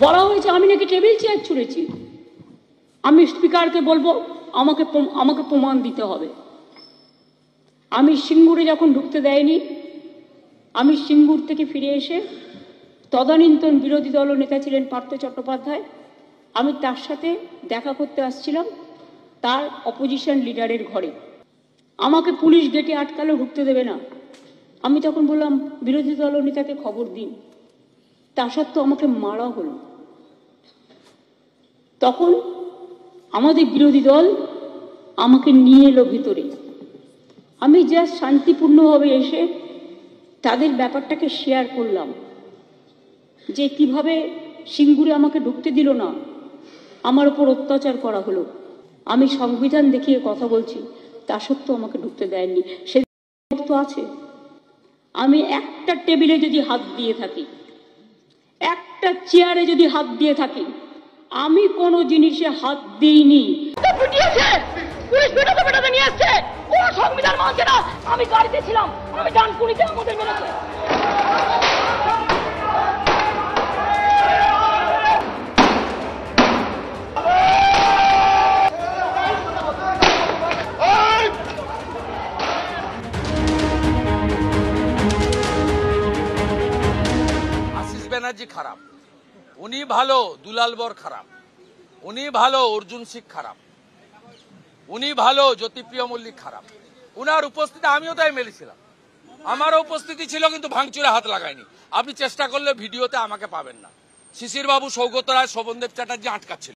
বলা হয়েছে আমি নাকি টেবিল চেয়ার ছুঁড়েছি। আমি স্পিকারকে বলবো আমাকে প্রমাণ দিতে হবে। আমি সিঙ্গুরে যখন ঢুকতে দেয়নি, আমি সিঙ্গুর থেকে ফিরে এসে তদানীন্তন বিরোধী দল নেতা ছিলেন পার্থ চট্টোপাধ্যায়, আমি তার সাথে দেখা করতে আসছিলাম তার অপোজিশন লিডারের ঘরে। আমাকে পুলিশ গেটে আটকালো, ঢুকতে দেবে না। আমি তখন বললাম বিরোধী দল নেতাকে খবর দিন। তা সত্ত্বেও আমাকে মারা হলো। তখন আমাদের বিরোধী দল আমাকে নিয়ে এলো ভিতরে। আমি জাস্ট শান্তিপূর্ণভাবে এসে তাদের ব্যাপারটাকে শেয়ার করলাম যে কিভাবে সিঙ্গুরে আমাকে ঢুকতে দিল না, আমার উপর অত্যাচার করা হলো। আমি সংবিধান দেখিয়ে কথা বলছি, তা সত্ত্বেও আমাকে ঢুকতে দেয়নি। সে তো আছে। আমি একটা টেবিলে যদি হাত দিয়ে থাকি, একটা চেয়ারে যদি হাত দিয়ে থাকি, আমি কোনো জিনিসে হাত দিইনি। পুলিশ বেটাতে বেটাতে নিয়ে আসছে, কোন সংবিধান মানছে না। আমি গাড়িতে ছিলাম, আমি ডানকুনিতে আমাদের মেরেছে। আশিস ব্যানার্জি খারাপ, উনি ভালো, দুলাল বর খারাপ, উনি ভালো, অর্জুন সিং খারাপ, উনি ভালো, জ্যোতিপ্রিয় মল্লিক খারাপ। উনার উপস্থিতি আমিও তাই মেলেছিলাম, আমারও উপস্থিতি ছিল, কিন্তু ভাঙচুরে হাত লাগায়নি। আপনি চেষ্টা করলে ভিডিওতে আমাকে পাবেন না। শিশির বাবু, সৌগত রায়, শোভনদেব চ্যাটার্জি আটকাচ্ছিল।